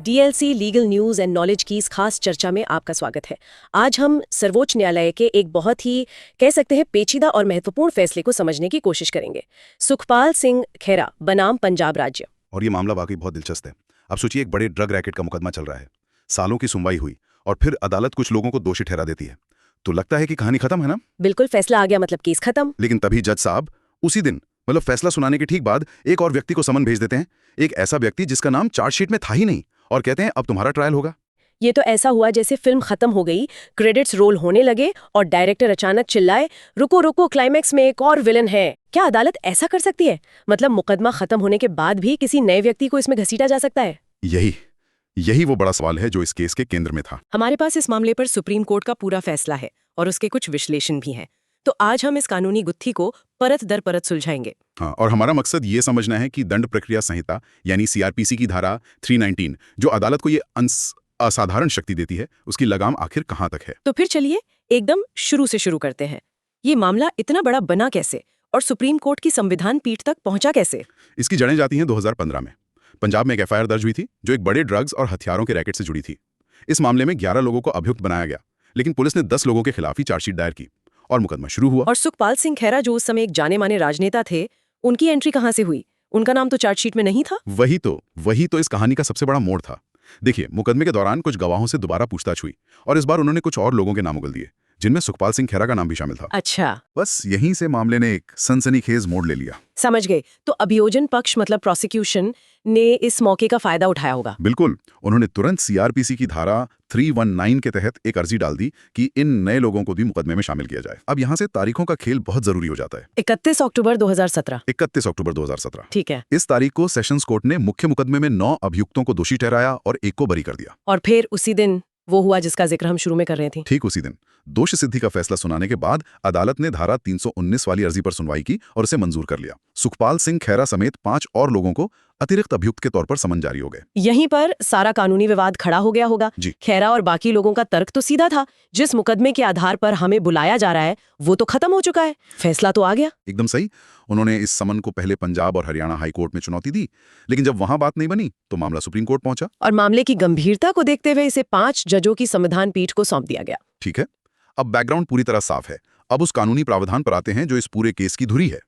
DLC legal news and knowledge की इस खास चर्चा में आपका स्वागत है। आज हम सर्वोच्च न्यायालय के एक बहुत ही कह सकते हैं पेचीदा और महत्वपूर्ण फैसले को समझने की कोशिश करेंगे। सुखपाल सिंह खेरा बनाम पंजाब राज्य। और ये मामला वाकई बहुत दिलचस्प है। अब सोचिए, एक बड़े ड्रग रैकेट का मुकदमा चल रहा है, सालों की सुनवाई हुई और फिर अदालत कुछ लोगों को दोषी ठहरा देती है। तो लगता है कि कहानी खत्म है ना। बिल्कुल, फैसला आ गया मतलब केस खत्म। लेकिन तभी जज साहब उसी दिन मतलब फैसला सुनाने के ठीक बाद एक और व्यक्ति को समन भेज देते हैं। एक ऐसा व्यक्ति जिसका नाम चार्जशीट में था ही नहीं, और कहते हैं अब तुम्हारा ट्रायल होगा। ये तो ऐसा हुआ जैसे फिल्म खत्म हो गई, क्रेडिट्स रोल होने लगे और डायरेक्टर अचानक चिल्लाए, रुको रुको, क्लाइमैक्स में एक और विलन है। क्या अदालत ऐसा कर सकती है? मतलब मुकदमा खत्म होने के बाद भी किसी नए व्यक्ति को इसमें घसीटा जा सकता है? यही वो बड़ा सवाल है जो इस केस के केंद्र में था। हमारे पास इस मामले पर सुप्रीम कोर्ट का पूरा फैसला है और उसके कुछ विश्लेषण भी हैं। तो आज हम इस कानूनी गुत्थी को परत दर परत सुलझाएंगे। हाँ, और हमारा मकसद ये समझना है कि दंड प्रक्रिया संहिता यानी सीआरपीसी की धारा 319 जो अदालत को ये असाधारण शक्ति देती है, उसकी लगाम आखिर कहाँ तक है। तो फिर चलिए एकदम शुरू से शुरू करते हैं। ये मामला इतना बड़ा बना कैसे और सुप्रीम कोर्ट की संविधान पीठ तक पहुंचा कैसे? इसकी जड़ें जाती हैं 2015 में। पंजाब में एक एफआईआर दर्ज हुई थी जो एक बड़े ड्रग्स और हथियारों के रैकेट से जुड़ी थी। इस मामले में 11 लोगों को अभियुक्त बनाया गया, लेकिन पुलिस ने 10 लोगों के खिलाफ ही चार्जशीट दायर की और मुकदमा शुरू हुआ। और सुखपाल सिंह खेरा जो उस समय एक जाने माने राजनेता थे, उनकी एंट्री कहाँ से हुई? उनका नाम तो चार्जशीट में नहीं था। वही तो इस कहानी का सबसे बड़ा मोड़ था। देखिए, मुकदमे के दौरान कुछ गवाहों से दोबारा पूछताछ हुई और इस बार उन्होंने कुछ और लोगों के नाम उगल दिए, जिनमें सुखपाल सिंह खेरा का नाम भी शामिल था। अच्छा, बस यहीं से मामले ने एक सनसनीखेज मोड़ ले लिया। समझ गए। तो अभियोजन पक्ष मतलब प्रोसिक्यूशन ने इस मौके का फायदा उठाया होगा। बिल्कुल, उन्होंने तुरंत सीआरपीसी की धारा 319 के तहत एक अर्जी डाल दी कि इन नए लोगों को भी मुकदमे में शामिल किया जाए। अब यहाँ से तारीखों का खेल बहुत जरूरी हो जाता है। 31 अक्टूबर 2017। 31 अक्टूबर 2017। ठीक है। इस तारीख को सेशंस कोर्ट ने मुख्य मुकदमे में 9 अभियुक्तों को दोषी ठहराया और एक को बरी कर दिया। और फिर उसी दिन वो हुआ जिसका जिक्र हम शुरू में कर रहे थे। ठीक उसी दिन दोष सिद्धि का फैसला सुनाने के बाद अदालत ने धारा 319 वाली अर्जी पर सुनवाई की और उसे मंजूर कर लिया। सुखपाल सिंह खेरा समेत 5 और लोगों को अतिरिक्त अभियुक्त के तौर पर समन जारी हो गए। यहीं पर सारा कानूनी विवाद खड़ा हो गया होगा। जी। खेरा और बाकी लोगों का तर्क तो सीधा था, जिस मुकदमे के आधार पर हमें बुलाया जा रहा है वो तो खत्म हो चुका है, फैसला तो आ गया। एकदम सही। उन्होंने इस समन को पहले पंजाब और हरियाणा हाई कोर्ट में चुनौती दी, लेकिन जब वहां बात नहीं बनी तो मामला सुप्रीम कोर्ट पहुंचा और मामले की गंभीरता को देखते हुए इसे 5 जजों की संविधान पीठ को सौंप दिया गया। ठीक है, अब बैकग्राउंड पूरी तरह साफ है। अब उस कानूनी प्रावधान पर आते हैं जो इस पूरे केस की धुरी है।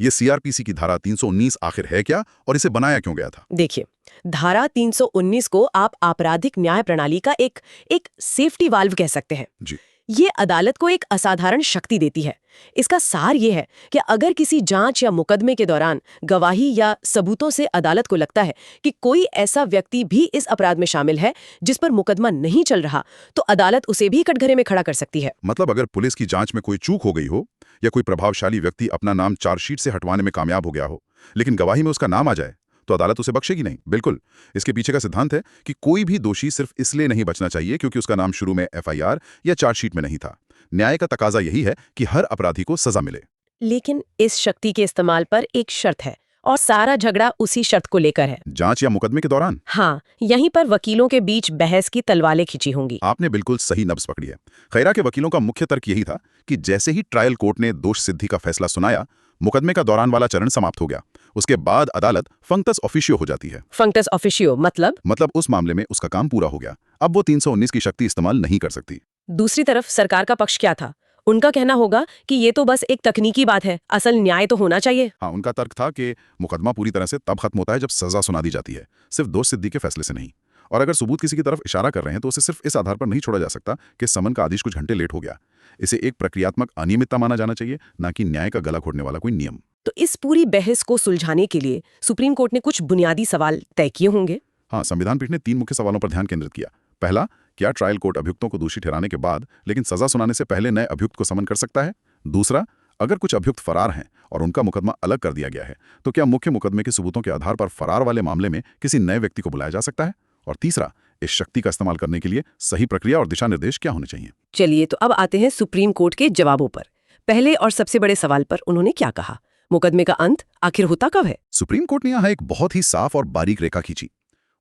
ये सीआरपीसी की धारा 319 आखिर है क्या और इसे बनाया क्यों गया था? देखिए, धारा 319 को आप आपराधिक न्याय प्रणाली का एक सेफ्टी वाल्व कह सकते हैं। जी। ये अदालत को एक असाधारण शक्ति देती है। इसका सार ये है कि अगर किसी जांच या मुकदमे के दौरान गवाही या सबूतों से अदालत को लगता है कि कोई ऐसा व्यक्ति भी इस अपराध में शामिल है जिस पर मुकदमा नहीं चल रहा, तो अदालत उसे भी कटघरे में खड़ा कर सकती है। मतलब अगर पुलिस की जांच में कोई चूक हो गई हो या कोई प्रभावशाली व्यक्ति अपना नाम चार्जशीट से हटवाने में कामयाब हो गया हो, लेकिन गवाही में उसका नाम आ जाए, तो अदालत उसे बख्शेगी नहीं। बिल्कुल, इसके पीछे का सिद्धांत है कि कोई भी दोषी सिर्फ इसलिए नहीं बचना चाहिए क्योंकि उसका नाम शुरू में एफआईआर या चार्जशीट में नहीं था। न्याय का तकाजा यही है कि हर अपराधी को सजा मिले। लेकिन इस शक्ति के इस्तेमाल पर एक शर्त है और सारा झगड़ा उसी शर्त को लेकर है। जांच या मुकदमे के दौरान? हाँ, यहीं पर वकीलों के बीच बहस की तलवारें खिंची होंगी। आपने बिल्कुल सही नब्ज पकड़ी है। खेरा के वकीलों का मुख्य तर्क यही था कि जैसे ही ट्रायल कोर्ट ने दोष सिद्धि का फैसला सुनाया, मुकदमे का दौरान वाला चरण समाप्त हो गया। उसके बाद अदालत फंक्टस ऑफिशियो हो जाती है। फंक्टस ऑफिशियो मतलब उस मामले में उसका काम पूरा हो गया। अब वो 319 की शक्ति इस्तेमाल नहीं कर सकती। दूसरी तरफ सरकार का पक्ष क्या था? उनका कहना होगा कि ये तो बस एक तकनीकी बात है, असल न्याय तो होना चाहिए। हाँ, उनका तर्क था कि मुकदमा पूरी तरह से तब खत्म होता है जब सजा सुना दी जाती है, सिर्फ दोष सिद्धि के फैसले से नहीं। और अगर सबूत किसी की तरफ इशारा कर रहे हैं तो उसे सिर्फ इस आधार पर नहीं छोड़ा जा सकता कि समन का आदेश कुछ घंटे लेट हो गया। इसे एक प्रक्रियात्मक अनियमितता माना जाना चाहिए, न कि न्याय का गला घोटने वाला कोई नियम। तो इस पूरी बहस को सुलझाने के लिए सुप्रीम कोर्ट ने कुछ बुनियादी सवाल तय किए होंगे। हाँ, संविधान पीठ ने 3 मुख्य सवालों पर ध्यान केंद्रित किया। पहला, क्या ट्रायल कोर्ट अभियुक्तों को दोषी ठहराने के बाद लेकिन सजा सुनाने से पहले नए अभियुक्त को समन कर सकता है? दूसरा, अगर कुछ अभियुक्त फरार हैं और उनका मुकदमा अलग कर दिया गया है, तो क्या मुख्य मुकदमे के सबूतों के आधार पर फरार वाले मामले में किसी नए व्यक्ति को बुलाया जा सकता है? और तीसरा, इस शक्ति का इस्तेमाल करने के लिए सही प्रक्रिया और दिशा निर्देश क्या होने चाहिए? चलिए, तो अब आते हैं सुप्रीम कोर्ट के जवाबों पर। पहले और सबसे बड़े सवाल पर उन्होंने क्या कहा? मुकदमे का अंत आखिर होता कब है? सुप्रीम कोर्ट ने यहाँ एक बहुत ही साफ और बारीक रेखा खींची।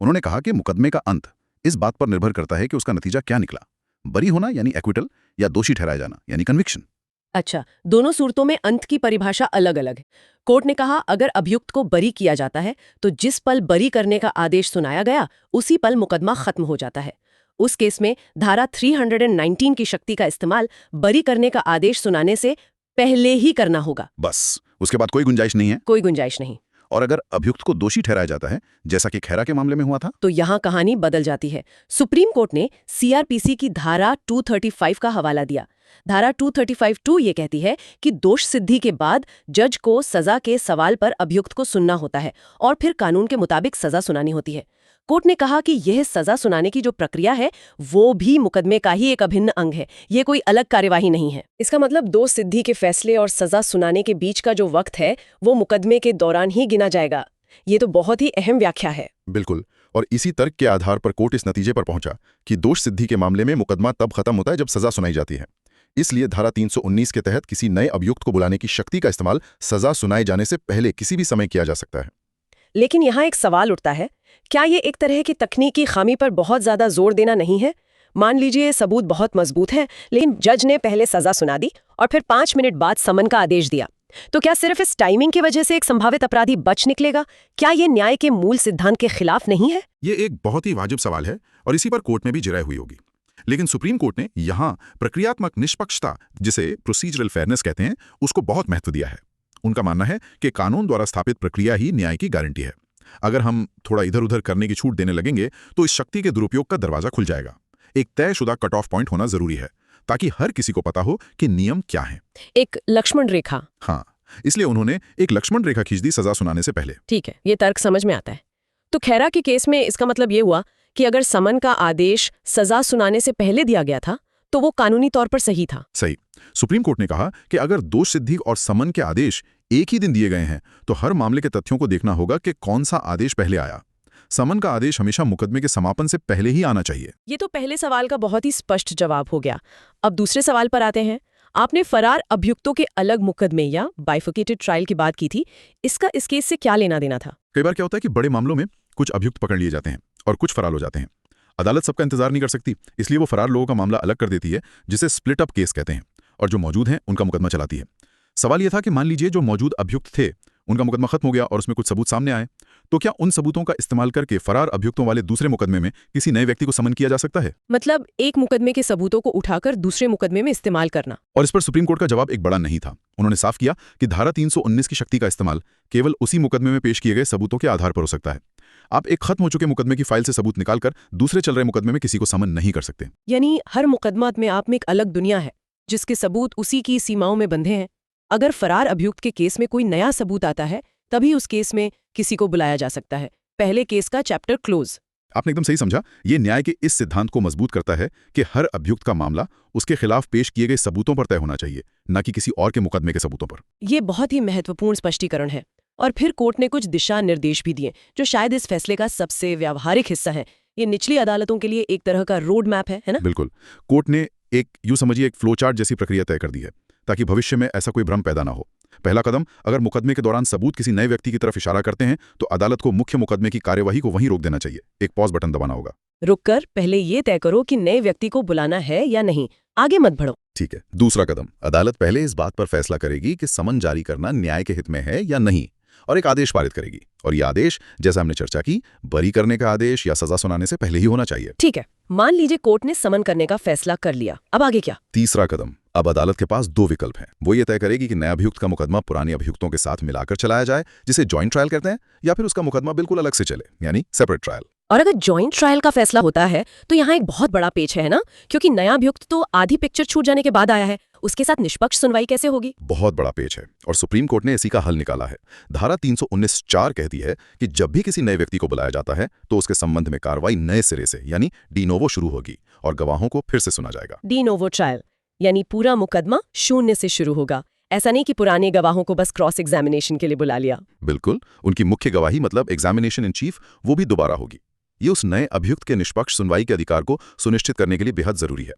उन्होंने कहा कि मुकदमे का अंत इस बात पर निर्भर करता है कि उसका नतीजा क्या निकला, बरी होना यानी एक्विटल या दोषी ठहराया जाना यानी कन्विक्शन। अच्छा, दोनों सूरतों में अंत की परिभाषा अलग अलग है। कोर्ट ने कहा अगर अभियुक्त को बरी किया जाता है तो जिस पल बरी करने का आदेश सुनाया गया उसी पल मुकदमा खत्म हो जाता है। उस केस में धारा 319 की शक्ति का इस्तेमाल बरी करने का आदेश सुनाने से पहले ही करना होगा। बस उसके बाद कोई गुंजाइश नहीं है। कोई गुंजाइश नहीं। और अगर अभियुक्त को दोषी ठहराया जाता है, जैसा कि खैरा के मामले में हुआ था, तो यहाँ कहानी बदल जाती है। सुप्रीम कोर्ट ने सीआरपीसी की धारा 235 का हवाला दिया। धारा 235(2) ये कहती है कि दोष सिद्धि के बाद जज को सजा के सवाल पर अभियुक्त को सुनना होता है और फिर कानून के मुताबिक सजा सुनानी होती है। कोर्ट ने कहा कि यह सजा सुनाने की जो प्रक्रिया है वो भी मुकदमे का ही एक अभिन्न अंग है, ये कोई अलग कार्यवाही नहीं है। इसका मतलब दोष सिद्धि के फैसले और सजा सुनाने के बीच का जो वक्त है वो मुकदमे के दौरान ही गिना जाएगा। ये तो बहुत ही अहम व्याख्या है। बिल्कुल। और इसी तर्क के आधार पर कोर्ट इस नतीजे पर पहुंचा कि दोष सिद्धि के मामले में मुकदमा तब खत्म होता है जब सजा सुनाई जाती है। इसलिए धारा 319 के तहत किसी नए अभियुक्त को बुलाने की शक्ति का इस्तेमाल सजा सुनाए जाने से पहले किसी भी समय किया जा सकता है। लेकिन यहाँ एक सवाल उठता है, क्या ये एक तरह की तकनीकी खामी पर बहुत ज्यादा जोर देना नहीं है? मान लीजिए सबूत बहुत मजबूत है लेकिन जज ने पहले सजा सुना दी और फिर 5 मिनट बाद समन का आदेश दिया, तो क्या सिर्फ इस टाइमिंग की वजह से एक संभावित अपराधी बच निकलेगा? क्या ये न्याय के मूल सिद्धांत के खिलाफ नहीं है? ये एक बहुत ही वाजिब सवाल है और इसी पर कोर्ट में भी जिराई हुई होगी। लेकिन सुप्रीम कोर्ट ने यहाँ प्रक्रियात्मक निष्पक्षता, जिसे प्रोसीजरल फेयरनेस कहते हैं, उसको बहुत महत्व दिया है। उनका मानना है कि कानून द्वारा स्थापित प्रक्रिया ही न्याय की गारंटी है। अगर हम थोड़ा इधर उधर करने की छूट देने लगेंगे तो इस शक्ति के दुरुपयोग का दरवाजा खुल जाएगा। एक तयशुदा कट ऑफ पॉइंट होना जरूरी है ताकि हर किसी को पता हो कि नियम क्या है। एक लक्ष्मण रेखा। हाँ, इसलिए उन्होंने एक लक्ष्मण रेखा खींच दी सजा सुनाने से पहले। ठीक है, ये तर्क समझ में आता है। तो खैरा के केस में इसका मतलब ये हुआ कि अगर समन का आदेश सजा सुनाने से पहले दिया गया था तो वो कानूनी तौर पर सही था। सही। सुप्रीम कोर्ट ने कहा कि अगर दोष सिद्धि और समन के आदेश एक ही दिन दिए गए हैं तो हर मामले के तथ्यों को देखना होगा कि कौन सा आदेश पहले आया। समन का आदेश हमेशा मुकदमे के समापन से पहले ही आना चाहिए। ये तो पहले सवाल का बहुत ही स्पष्ट जवाब हो गया। अब दूसरे सवाल पर आते हैं। आपने फरार अभियुक्तों के अलग मुकदमे या बाइफर्केटेड ट्रायल की बात की थी, इसका इस केस से क्या लेना देना था? कई बार क्या होता है कि बड़े मामलों में कुछ अभियुक्त पकड़ लिए जाते हैं और कुछ फरार हो जाते हैं। अदालत सबका इंतजार नहीं कर सकती, इसलिए वो फरार लोगों का मामला अलग कर देती है, जिसे स्प्लिट अप केस कहते हैं, और जो मौजूद हैं उनका मुकदमा चलाती है। सवाल यह था कि मान लीजिए जो मौजूद अभियुक्त थे उनका मुकदमा खत्म हो गया और उसमें कुछ सबूत सामने आए, तो क्या उन सबूतों का इस्तेमाल करके फरार अभियुक्तों वाले दूसरे मुकदमे में किसी नए व्यक्ति को समन किया जा सकता है? मतलब एक मुकदमे के सबूतों को उठाकर दूसरे मुकदमे में इस्तेमाल करना। और इस पर सुप्रीम कोर्ट का जवाब एक बड़ा नहीं था। उन्होंने साफ किया कि धारा 319 की शक्ति का इस्तेमाल केवल उसी मुकदमे में पेश किए गए सबूतों के आधार पर हो सकता है। आप एक खत्म हो चुके मुकदमे की फाइल से सबूत निकालकर दूसरे चल रहे मुकदमे में किसी को समन नहीं कर सकते। यानी हर मुकदमा में आप में एक अलग दुनिया है जिसके सबूत उसी की सीमाओं में बंधे हैं। अगर फरार अभियुक्त के केस में कोई नया सबूत आता है तभी उस केस में किसी को बुलाया जा सकता है। पहले केस का चैप्टर क्लोज। आपने एकदम सही समझा। ये न्याय के इस सिद्धांत को मजबूत करता है कि हर अभियुक्त का मामला उसके खिलाफ पेश किए गए सबूतों पर तय होना चाहिए, न कि किसी और के मुकदमे के सबूतों पर। ये बहुत ही महत्वपूर्ण स्पष्टीकरण है। और फिर कोर्ट ने कुछ दिशा निर्देश भी दिए जो शायद इस फैसले का सबसे व्यावहारिक हिस्सा है। ये निचली अदालतों के लिए एक तरह का रोड मैप है ना? बिल्कुल। कोर्ट ने यूं समझिए एक फ्लोचार्ट जैसी प्रक्रिया तय कर दी है ताकि भविष्य में ऐसा कोई भ्रम पैदा ना हो। पहला कदम, अगर मुकदमे के दौरान सबूत किसी नए व्यक्ति की तरफ इशारा करते हैं तो अदालत को मुख्य मुकदमे की कार्यवाही को वहीं रोक देना चाहिए। एक पॉज बटन दबाना होगा। रुककर पहले ये तय करो कि नए व्यक्ति को बुलाना है या नहीं, आगे मत बढ़ो। ठीक है। दूसरा कदम, अदालत पहले इस बात पर फैसला करेगी कि समन जारी करना न्याय के हित में है या नहीं, और एक आदेश पारित करेगी। और यह आदेश, जैसा हमने चर्चा की, बरी करने का आदेश या सजा सुनाने से पहले ही होना चाहिए। ठीक है, मान लीजिए कोर्ट ने समन करने का फैसला कर लिया, अब आगे क्या? तीसरा कदम, अब अदालत के पास दो विकल्प हैं। वो ये तय करेगी कि नए अभियुक्त का मुकदमा पुराने अभियुक्तों के साथ मिलाकर चलाया जाए, जिसे जॉइंट ट्रायल कहते हैं, या फिर उसका मुकदमा बिल्कुल अलग से चले, यानी सेपरेट ट्रायल। और अगर जॉइंट ट्रायल का फैसला होता है तो यहाँ एक बहुत बड़ा पेच है ना, क्योंकि नया अभियुक्त तो आधी पिक्चर छूट जाने के बाद आया है, उसके साथ निष्पक्ष सुनवाई कैसे होगी? बहुत बड़ा पेच है और सुप्रीम कोर्ट ने इसी का हल निकाला है। धारा 319(4) कहती है कि जब भी किसी नए व्यक्ति को बुलाया जाता है तो उसके संबंध में कार्रवाई नए सिरे से यानी डी नोवो शुरू होगी और गवाहों को फिर से सुना जाएगा। डी नोवो ट्रायल यानी पूरा मुकदमा शून्य से शुरू होगा। ऐसा नहीं कि पुराने गवाहों को बस क्रॉस एग्जामिनेशन के लिए बुला लिया। बिल्कुल, उनकी मुख्य गवाही मतलब एग्जामिनेशन इन चीफ वो भी दोबारा होगी। ये उस नए अभियुक्त के निष्पक्ष सुनवाई के अधिकार को सुनिश्चित करने के लिए बेहद जरूरी है।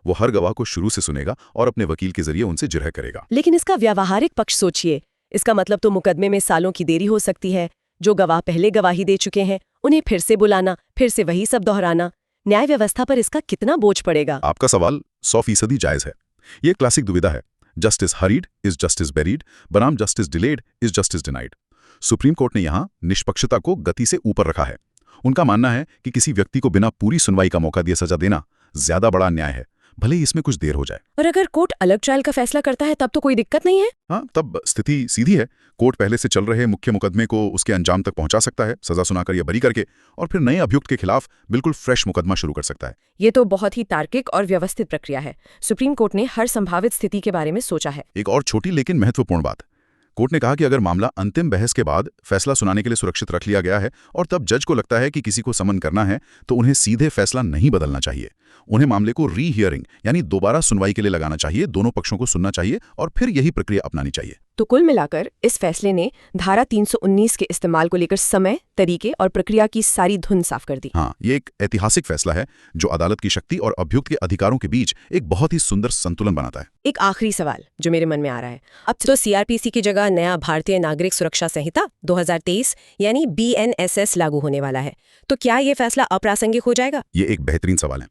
वो हर गवाह को शुरू से सुनेगा और अपने वकील के जरिए उनसे जिरह करेगा। लेकिन इसका व्यावहारिक पक्ष सोचिए। इसका मतलब तो मुकदमे में सालों की देरी हो सकती है। जो गवाह पहले गवाही दे चुके हैं उन्हें फिर से बुलाना, फिर से वही सब दोहराना, न्याय व्यवस्था पर इसका कितना बोझ पड़ेगा? आपका सवाल 100% जायज है। ये क्लासिक दुविधा है। Justice hurried is justice buried बनाम justice delayed is justice denied. Supreme Court ने यहाँ निष्पक्षता को गति से ऊपर रखा है। उनका मानना है कि किसी व्यक्ति को बिना पूरी सुनवाई का मौका दिए सजा देना ज्यादा बड़ा अन्याय है, भले ही इसमें कुछ देर हो जाए। और अगर कोर्ट अलग ट्रायल का फैसला करता है तब तो कोई दिक्कत नहीं है? हाँ, तब स्थिति सीधी है। कोर्ट पहले से चल रहे मुख्य मुकदमे को उसके अंजाम तक पहुंचा सकता है, सजा सुनाकर या बरी करके, और फिर नए अभियुक्त के खिलाफ बिल्कुल फ्रेश मुकदमा शुरू कर सकता है। ये तो बहुत ही तार्किक और व्यवस्थित प्रक्रिया है। सुप्रीम कोर्ट ने हर संभावित स्थिति के बारे में सोचा है। एक और छोटी लेकिन महत्वपूर्ण बात, कोर्ट ने कहा कि अगर मामला अंतिम बहस के बाद फैसला सुनाने के लिए सुरक्षित रख लिया गया है और तब जज को लगता है कि किसी को समन करना है, तो उन्हें सीधे फैसला नहीं बदलना चाहिए। उन्हें मामले को री हियरिंग यानी दोबारा सुनवाई के लिए लगाना चाहिए, दोनों पक्षों को सुनना चाहिए और फिर यही प्रक्रिया अपनानी चाहिए। तो कुल मिलाकर इस फैसले ने धारा 319 के इस्तेमाल को लेकर समय, तरीके और प्रक्रिया की सारी धुन साफ कर दी। हाँ, ये एक ऐतिहासिक फैसला है जो अदालत की शक्ति और अभियुक्त के अधिकारों के बीच एक बहुत ही सुंदर संतुलन बनाता है। एक आखिरी सवाल जो मेरे मन में आ रहा है, अब तो सीआरपीसी की जगह नया भारतीय नागरिक सुरक्षा संहिता 2023 यानी BNSS लागू होने वाला है, तो क्या ये फैसला अप्रासंगिक हो जाएगा? ये एक बेहतरीन सवाल है।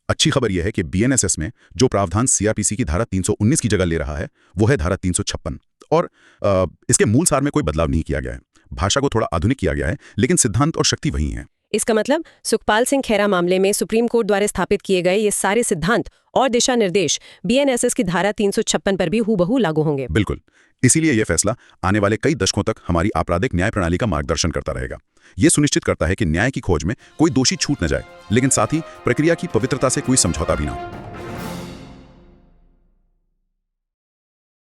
अच्छी खबर यह है कि BNSS में जो प्रावधान सीआरपीसी की धारा 319 की जगह ले रहा है वो है धारा 356, और इसके मूल सार में कोई बदलाव नहीं किया गया है। भाषा को थोड़ा आधुनिक किया गया है, लेकिन सिद्धांत और शक्ति वही है। इसका मतलब सुखपाल सिंह खेरा मामले में सुप्रीम कोर्ट द्वारा स्थापित किए गए ये सारे सिद्धांत और दिशा निर्देश BNSS की धारा 356 पर भी हूबहू लागू होंगे। बिल्कुल, इसीलिए यह फैसला आने वाले कई दशकों तक हमारी आपराधिक न्याय प्रणाली का मार्गदर्शन करता रहेगा। ये सुनिश्चित करता है कि न्याय की खोज में कोई दोषी छूट न जाए, लेकिन साथ ही प्रक्रिया की पवित्रता से कोई समझौता भी ना हो।